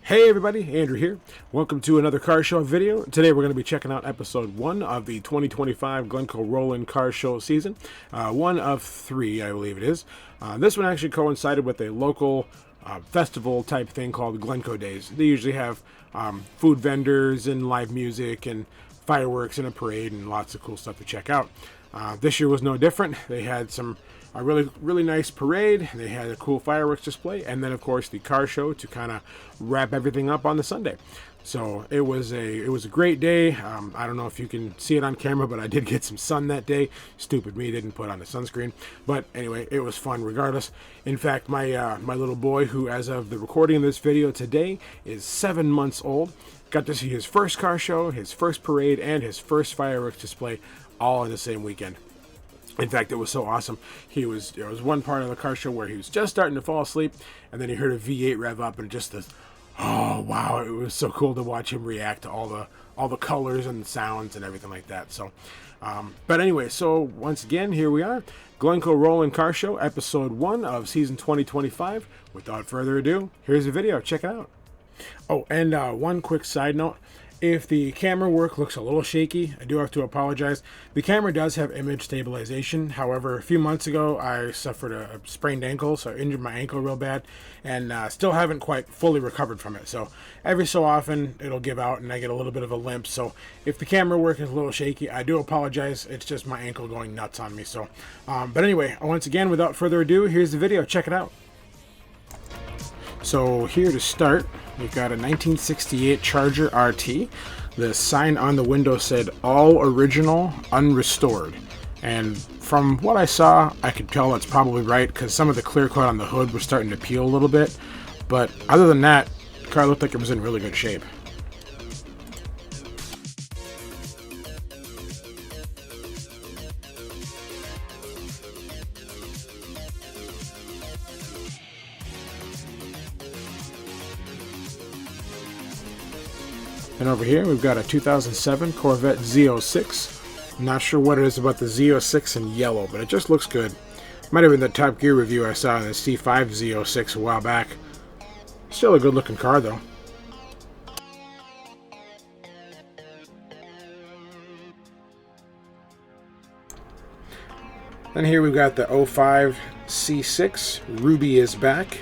Hey everybody, Andrew here. Welcome to another car show video. Today we're going to be checking out episode 1 of the 2025 Glencoe Rollin' Car Show season. One of 3, I believe it is. This one actually coincided with a local festival type thing called Glencoe Days. They usually have food vendors and live music and fireworks and a parade and lots of cool stuff to check out. This year was no different. They had a really nice parade. They had a cool fireworks display, and then of course the car show to kind of wrap everything up on the Sunday. So it was a great day. I don't know if you can see it on camera, but I did get some sun that day. Stupid me, didn't put on the sunscreen. But anyway, it was fun regardless. In fact, my little boy, who as of the recording of this video today is 7 months old, got to see his first car show, his first parade, and his first fireworks display all in the same weekend. In fact, it was so awesome. There was one part of the car show where he was just starting to fall asleep, and then he heard a V8 rev up, and just this, oh wow! It was so cool to watch him react to all the colors and sounds and everything like that. So, but anyway, so once again, here we are, Glencoe Rollin' Car Show, episode 1 of season 2025. Without further ado, here's the video. Check it out. Oh, and one quick side note. If the camera work looks a little shaky, I do have to apologize. The camera does have image stabilization. However, a few months ago, I suffered a sprained ankle, so I injured my ankle real bad, and still haven't quite fully recovered from it. So every so often, it'll give out, and I get a little bit of a limp. So if the camera work is a little shaky, I do apologize. It's just my ankle going nuts on me. So, but anyway, once again, without further ado, here's the video. Check it out. So here to start, we've got a 1968 Charger RT. The sign on the window said all original, unrestored. And from what I saw, I could tell that's probably right because some of the clear coat on the hood was starting to peel a little bit. But other than that, the car looked like it was in really good shape. And over here, we've got a 2007 Corvette Z06. Not sure what it is about the Z06 in yellow, but it just looks good. Might have been the Top Gear review I saw in the C5 Z06 a while back. Still a good looking car, though. And here we've got the 05 C6. Ruby is back.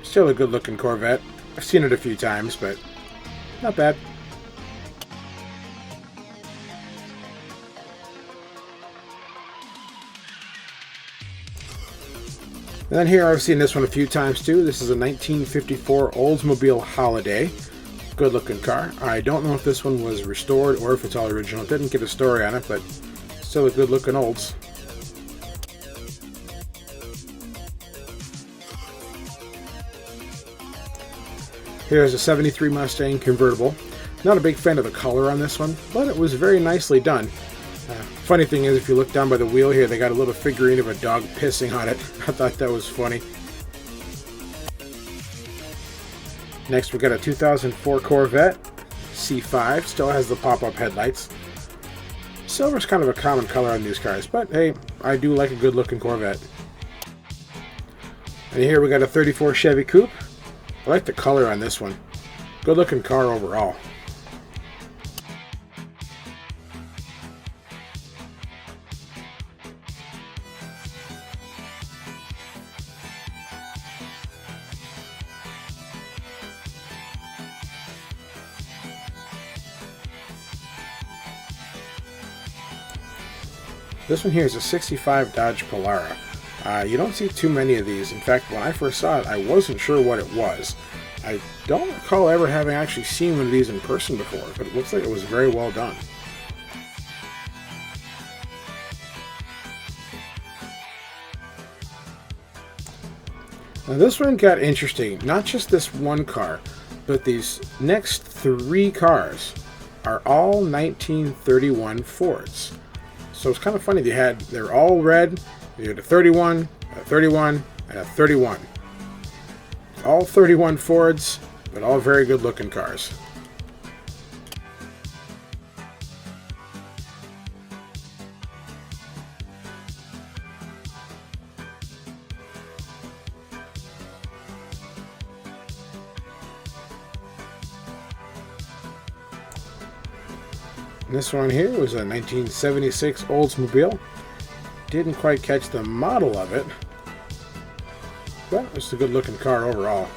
Still a good looking Corvette. I've seen it a few times, but not bad. And then here I've seen this one a few times too. This is a 1954 Oldsmobile Holiday. Good looking car. I don't know if this one was restored or if it's all original. Didn't get a story on it, but still a good looking Olds. Here's a 73 Mustang convertible. Not a big fan of the color on this one, but it was very nicely done. Funny thing is, if you look down by the wheel here, they got a little figurine of a dog pissing on it. I thought that was funny. Next, we got a 2004 Corvette C5. Still has the pop-up headlights. Silver's kind of a common color on these cars, but hey, I do like a good-looking Corvette. And here we got a 34 Chevy Coupe. I like the color on this one. Good-looking car overall. This one here is a 65 Dodge Polara. You don't see too many of these. In fact, when I first saw it, I wasn't sure what it was. I don't recall ever having actually seen one of these in person before, but it looks like it was very well done. Now this one got interesting. Not just this one car, but these next 3 cars are all 1931 Fords. So it's kind of funny. They're all red. You had a 31, a 31, and a 31. All 31 Fords, but all very good looking cars. And this one here was a 1976 Oldsmobile. Didn't quite catch the model of it, but it's a good looking car overall.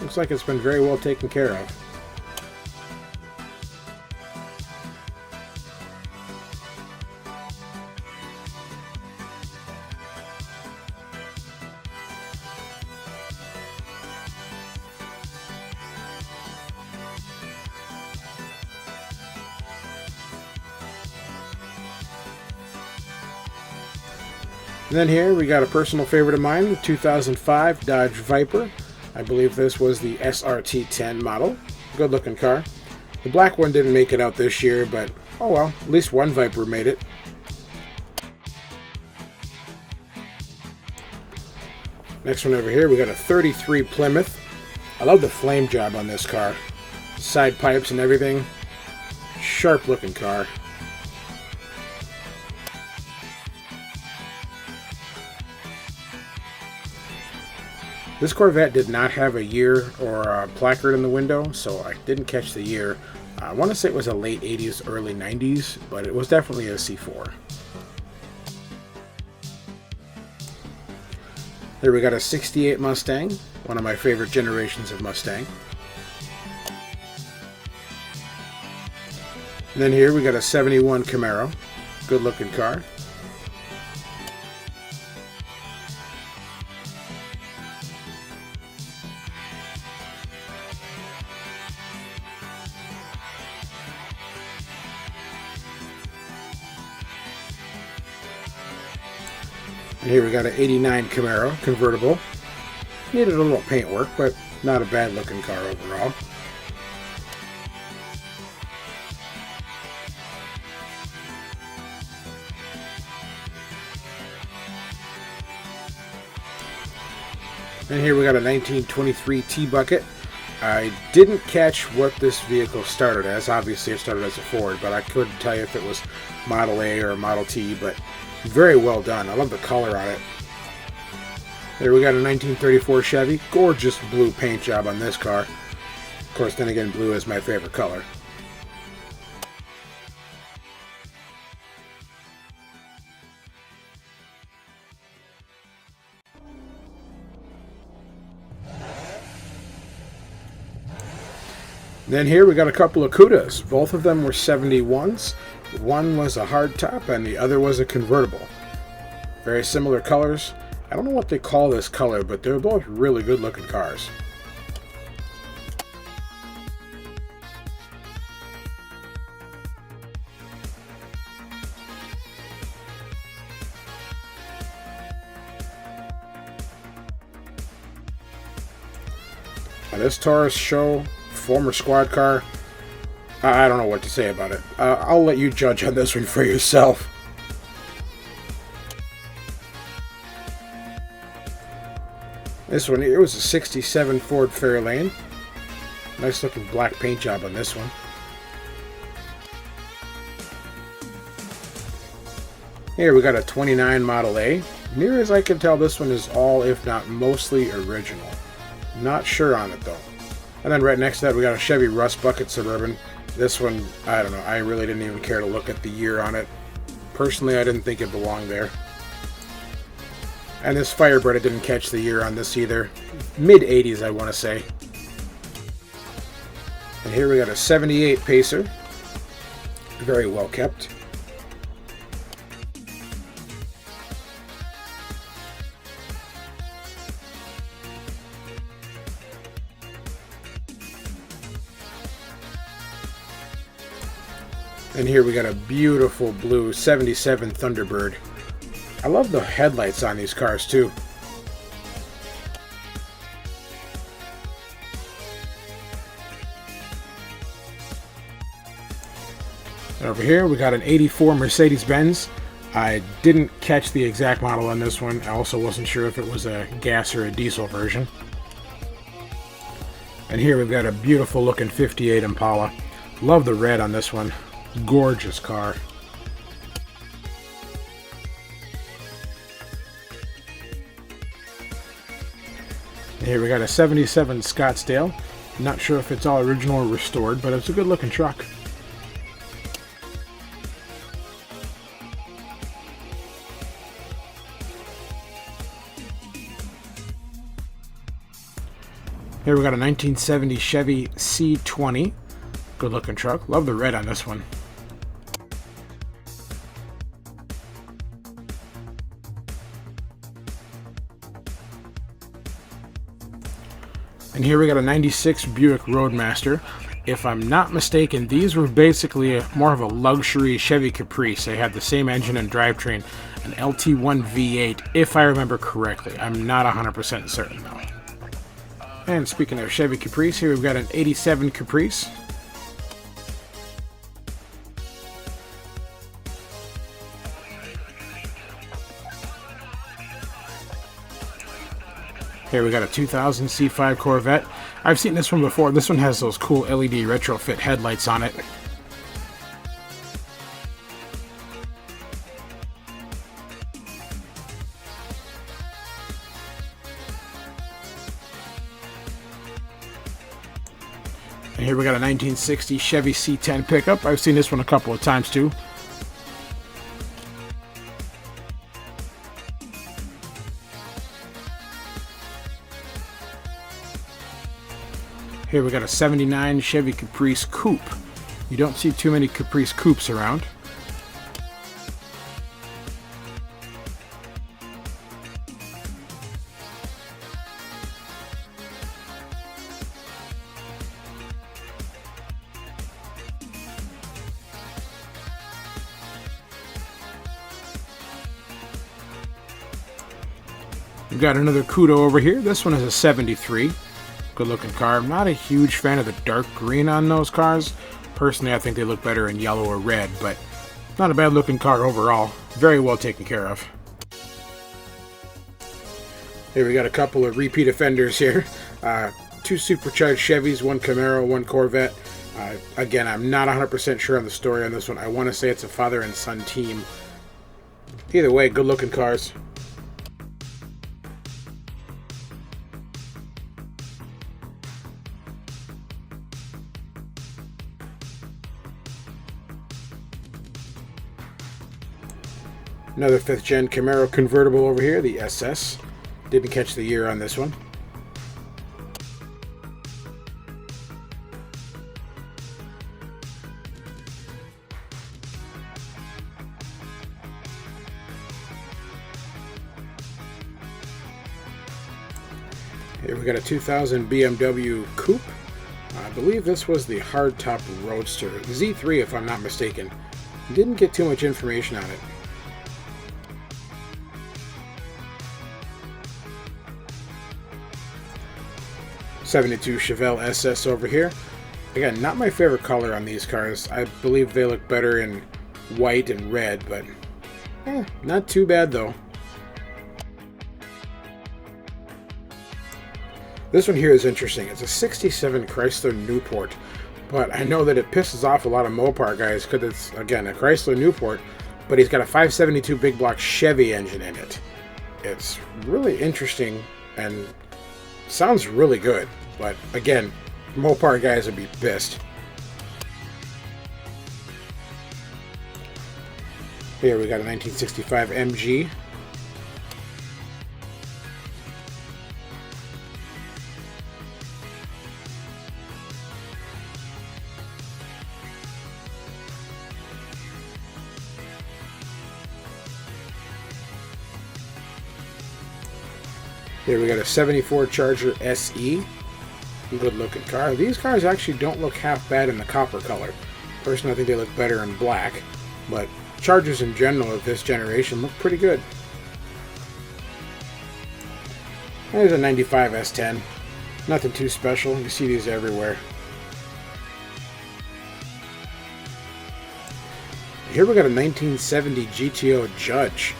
Looks like it's been very well taken care of. And then here we got a personal favorite of mine, the 2005 Dodge Viper. I believe this was the SRT10 model. Good looking car. The black one didn't make it out this year, but oh well, at least one Viper made it. Next one over here, we got a 33 Plymouth. I love the flame job on this car. Side pipes and everything. Sharp looking car. This Corvette did not have a year or a placard in the window, so I didn't catch the year. I want to say it was a late 80s, early 90s, but it was definitely a C4. Here we got a 68 Mustang, one of my favorite generations of Mustang. And then here we got a 71 Camaro, good looking car. And here we got an 89 Camaro convertible. Needed a little paint work, but not a bad looking car overall. And here we got a 1923 T-Bucket. I didn't catch what this vehicle started as. Obviously it started as a Ford, but I couldn't tell you if it was Model A or Model T, but very well done. I love the color on it. There we got a 1934 Chevy. Gorgeous blue paint job on this car. Of course, then again, blue is my favorite color. Then here we got a couple of Cudas. Both of them were 71s. One was a hardtop and the other was a convertible. Very similar colors. I don't know what they call this color, but they're both really good looking cars. Now this Taurus show, former squad car, I don't know what to say about it. I'll let you judge on this one for yourself. This one here was a 67 Ford Fairlane. Nice looking black paint job on this one. Here we got a 29 Model A. Near as I can tell, this one is all, if not mostly, original. Not sure on it though. And then right next to that we got a Chevy Rust Bucket Suburban. This one, I don't know, I really didn't even care to look at the year on it. Personally, I didn't think it belonged there. And this Firebird, I didn't catch the year on this either. Mid-80s, I want to say. And here we got a 78 Pacer. Very well kept. And here we got a beautiful blue 77 Thunderbird. I love the headlights on these cars too. And over here we got an 84 Mercedes-Benz. I didn't catch the exact model on this one. I also wasn't sure if it was a gas or a diesel version. And here we've got a beautiful looking 58 Impala. Love the red on this one. Gorgeous car. Here we got a 77 Scottsdale. Not sure if it's all original or restored, but it's a good looking truck. Here we got a 1970 Chevy C20. Good looking truck. Love the red on this one. And here we got a 96 Buick Roadmaster. If I'm not mistaken, these were basically more of a luxury Chevy Caprice. They had the same engine and drivetrain, an LT1 V8, if I remember correctly. I'm not 100% certain though. And speaking of Chevy Caprice, here we've got an 87 Caprice. Here we got a 2000 C5 Corvette. I've seen this one before. This one has those cool LED retrofit headlights on it. And here we got a 1960 Chevy C10 pickup. I've seen this one a couple of times too. Here we got a 79 Chevy Caprice Coupe. You don't see too many Caprice Coupes around. We've got another Kudo over here. This one is a 73. Good looking car. I'm not a huge fan of the dark green on those cars. Personally, I think they look better in yellow or red, but not a bad looking car overall. Very well taken care of. Here we got a couple of repeat offenders here. Two supercharged Chevys, one Camaro, one Corvette. Again, I'm not 100% sure on the story on this one. I want to say it's a father and son team. Either way, good looking cars. Another 5th gen Camaro convertible over here, the SS. Didn't catch the year on this one. Here we got a 2000 BMW Coupe. I believe this was the hardtop Roadster, Z3 if I'm not mistaken. Didn't get too much information on it. '72 Chevelle SS over here. Again, not my favorite color on these cars. I believe they look better in white and red, but not too bad though. This one here is interesting. It's a 67 Chrysler Newport, but I know that it pisses off a lot of Mopar guys because it's, again, a Chrysler Newport, but he's got a 572 big block Chevy engine in it. It's really interesting and sounds really good, but again, Mopar guys would be pissed. Here we got a 1965 MG. Here we got a 74 Charger SE. Good looking car. These cars actually don't look half bad in the copper color. Personally, I think they look better in black, but Chargers in general of this generation look pretty good. There's a 95 S10. Nothing too special. You see these everywhere. Here we got a 1970 GTO Judge.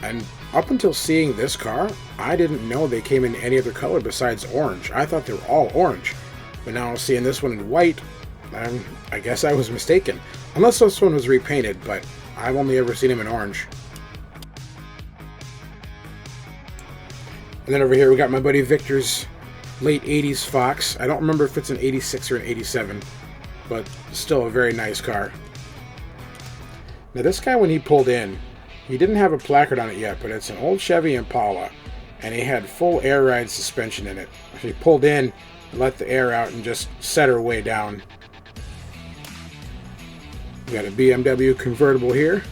And up until seeing this car, I didn't know they came in any other color besides orange. I thought they were all orange. But now seeing this one in white, I guess I was mistaken. Unless this one was repainted, but I've only ever seen him in orange. And then over here we got my buddy Victor's late 80s Fox. I don't remember if it's an 86 or an 87, but still a very nice car. Now this guy, when he pulled in, he didn't have a placard on it yet, but it's an old Chevy Impala. and he had full air ride suspension in it. She pulled in, let the air out, and just set her way down. We got a BMW convertible here.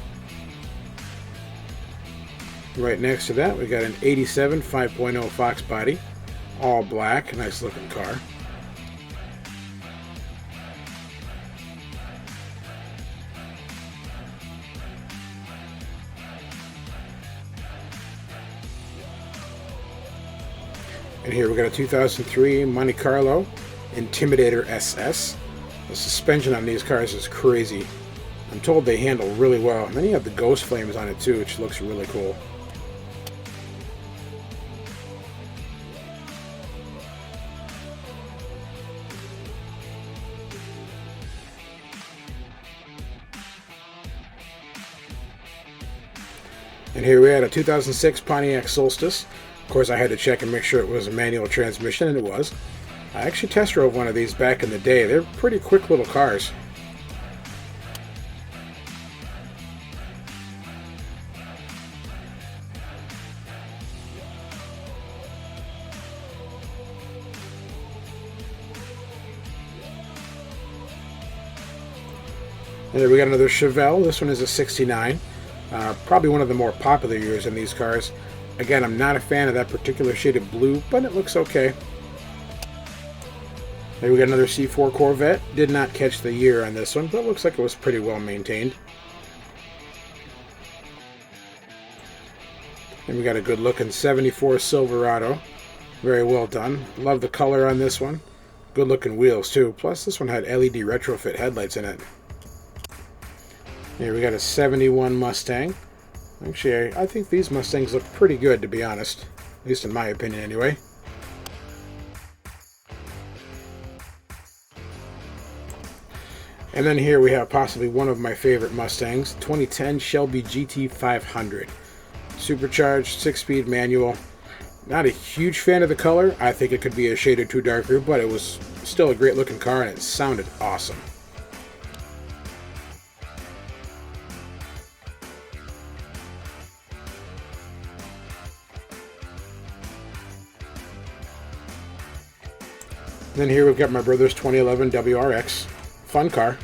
Right next to that, we got an 87 5.0 Fox body, all black, nice looking car. And here we got a 2003 Monte Carlo Intimidator SS. The suspension on these cars is crazy. I'm told they handle really well. And then you have the ghost flames on it too, which looks really cool. And here we had a 2006 Pontiac Solstice. Of course, I had to check and make sure it was a manual transmission, and it was. I actually test drove one of these back in the day. They're pretty quick little cars. And here we got another Chevelle. This one is a 69. Probably one of the more popular years in these cars. Again, I'm not a fan of that particular shade of blue, but it looks okay. Here we got another C4 Corvette. Did not catch the year on this one, but it looks like it was pretty well maintained. And we got a good looking 74 Silverado. Very well done. Love the color on this one. Good looking wheels too. Plus this one had LED retrofit headlights in it. Here we got a 71 Mustang. Actually, I think these Mustangs look pretty good, to be honest. At least in my opinion, anyway. And then here we have possibly one of my favorite Mustangs, 2010 Shelby GT 500. Supercharged, 6-speed manual. Not a huge fan of the color. I think it could be a shade or two darker, but it was still a great looking car and it sounded awesome. Then here we've got my brother's 2011 WRX. Fun car.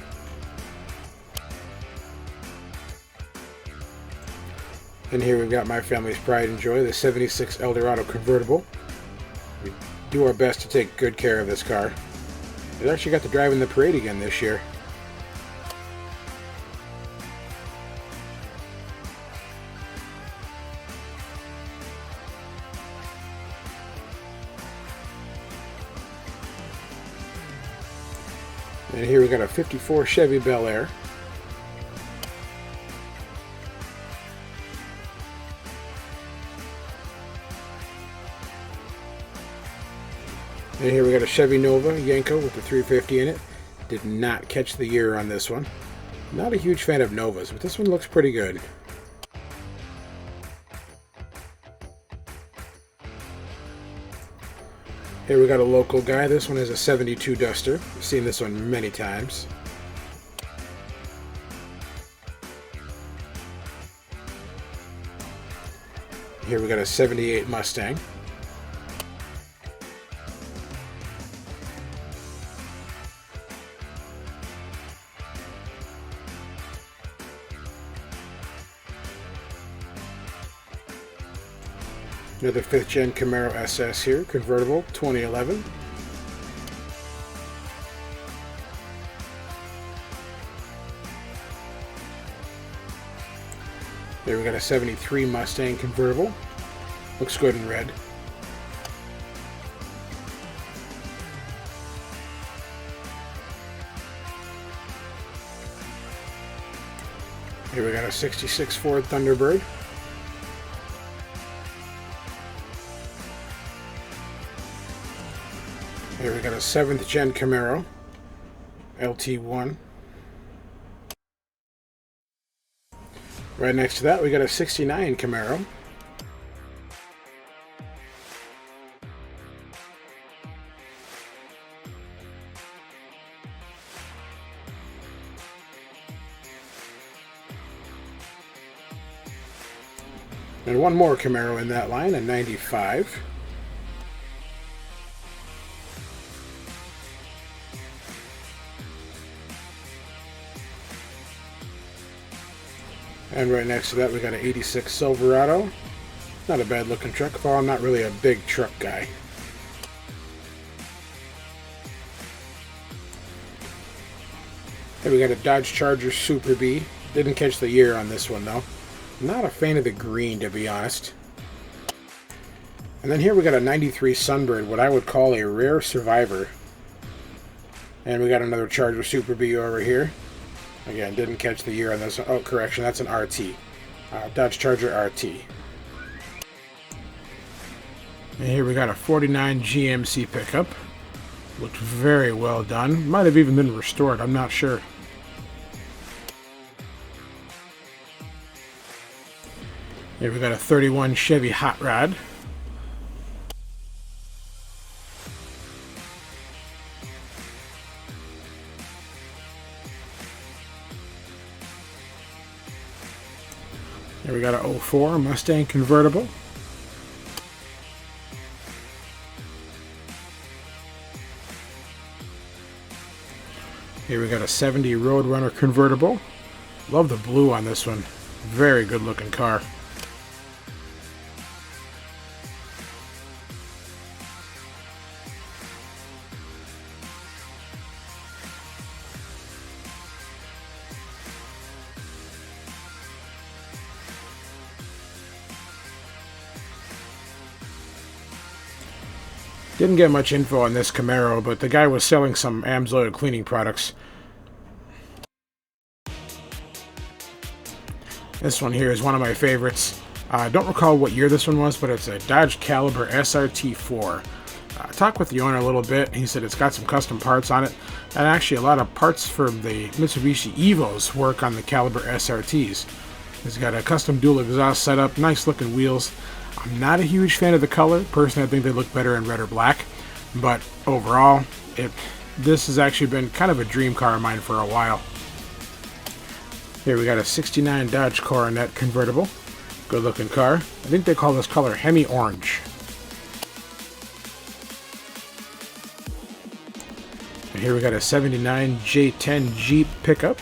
And here we've got my family's pride and joy, the 76 Eldorado convertible. We do our best to take good care of this car. It actually got to drive in the parade again this year. And here we got a 54 Chevy Bel Air. And here we got a Chevy Nova Yenko with the 350 in it. Did not catch the year on this one. Not a huge fan of Novas, but this one looks pretty good. Here we got a local guy. This one is a 72 Duster. I've seen this one many times. Here we got a 78 Mustang. Another 5th gen Camaro SS here, convertible, 2011. There we got a 73 Mustang convertible. Looks good in red. Here we got a 66 Ford Thunderbird. Here we got a 7th gen Camaro LT1. Right next to that we got a 69 Camaro. And one more Camaro in that line, a 95. And right next to that we got an 86 Silverado. Not a bad looking truck, although I'm not really a big truck guy. Here we got a Dodge Charger Super B. Didn't catch the year on this one though. Not a fan of the green, to be honest. And then here we got a 93 Sunbird, what I would call a rare survivor. And we got another Charger Super B over here. Again, didn't catch the year on this one. Oh, correction, that's an RT. Dodge Charger RT. And here we got a 49 GMC pickup. Looked very well done. Might have even been restored, I'm not sure. Here we got a 31 Chevy Hot Rod. Here we got a 04 Mustang convertible. Here we got a 70 Roadrunner convertible. Love the blue on this one. Very good looking car. Didn't get much info on this Camaro, but the guy was selling some AMSOIL cleaning products. This one here is one of my favorites. I don't recall what year this one was, but it's a Dodge Caliber SRT4. I talked with the owner a little bit. He said it's got some custom parts on it, and actually a lot of parts from the Mitsubishi Evos work on the Caliber SRTs. It's got a custom dual exhaust setup, nice looking wheels. I'm not a huge fan of the color. Personally, I think they look better in red or black. But overall, this has actually been kind of a dream car of mine for a while. Here we got a 69 Dodge Coronet convertible. Good looking car. I think they call this color Hemi Orange. And here we got a 79 J10 Jeep pickup.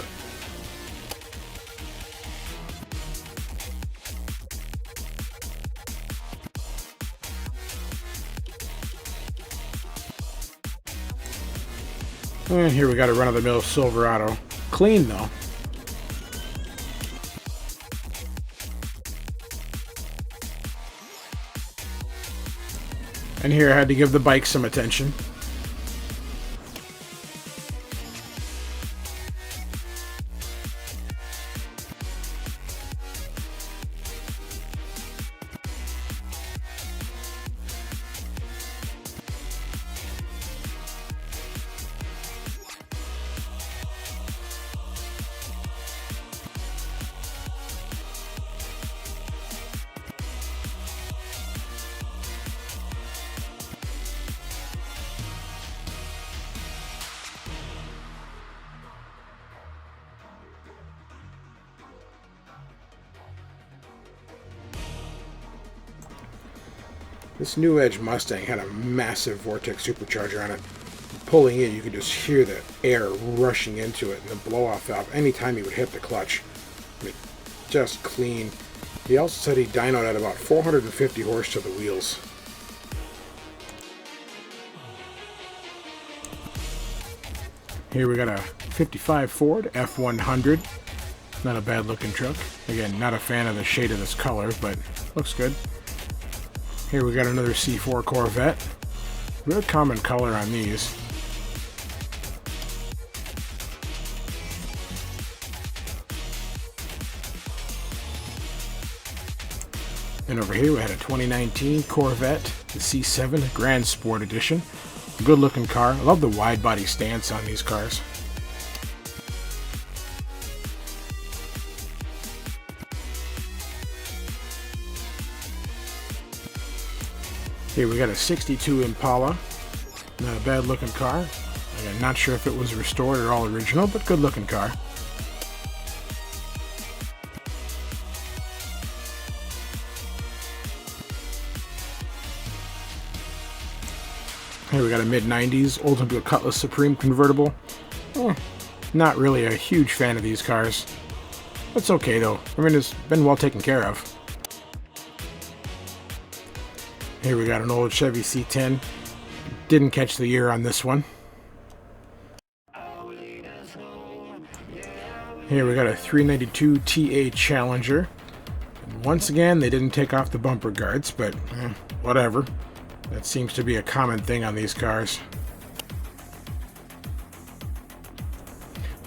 And here we got a run-of-the-mill Silverado. Clean though. And here I had to give the bike some attention. This New Edge Mustang had a massive Vortex supercharger on it. Pulling in, you could just hear the air rushing into it and the blow-off valve anytime he would hit the clutch. I mean, just clean. He also said he dynoed at about 450 horse to the wheels. Here we got a 55 Ford F100. Not a bad looking truck. Again, not a fan of the shade of this color, but looks good. Here we got another C4 Corvette. Real common color on these. And over here we had a 2019 Corvette, the C7 Grand Sport Edition. Good looking car. I love the wide body stance on these cars. Here we got a 62 Impala. Not a bad looking car. I'm not sure if it was restored or all original, but good looking car. Here we got a mid-90s Oldsmobile Cutlass Supreme convertible. Not really a huge fan of these cars. It's okay though. I mean, it's been well taken care of. Here we got an old Chevy C10. Didn't catch the year on this one. Here we got a 392 TA Challenger. And once again, they didn't take off the bumper guards, but whatever. That seems to be a common thing on these cars.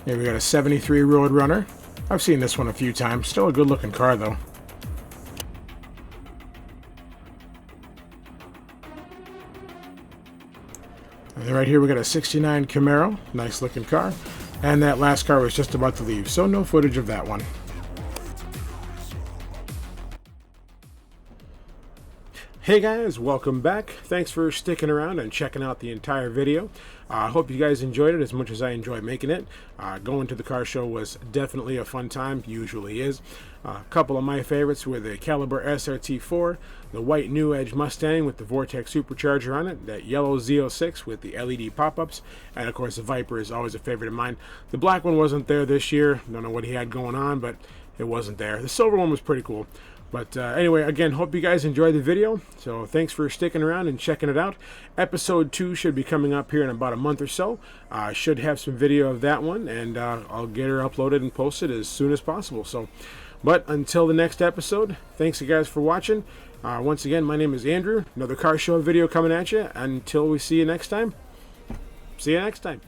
Here we got a 73 Roadrunner. I've seen this one a few times. Still a good looking car though. And right here we got a 69 Camaro. Nice looking car. And that last car was just about to leave, so no footage of that one. Hey guys, welcome back. Thanks for sticking around and checking out the entire video. I hope you guys enjoyed it as much as I enjoyed making it. Going to the car show was definitely a fun time, usually is. A couple of my favorites were the Caliber SRT4, the white New Edge Mustang with the Vortex supercharger on it, that yellow Z06 with the LED pop-ups, and of course the Viper is always a favorite of mine. The black one wasn't there this year. Don't know what he had going on, but it wasn't there. The silver one was pretty cool. But anyway, again, hope you guys enjoyed the video. So thanks for sticking around and checking it out. Episode 2 should be coming up here in about a month or so. Should have some video of that one, and I'll get her uploaded and posted as soon as possible. So, but until the next episode, thanks you guys for watching. Once again, my name is Andrew. Another car show video coming at you. Until we see you next time. See you next time.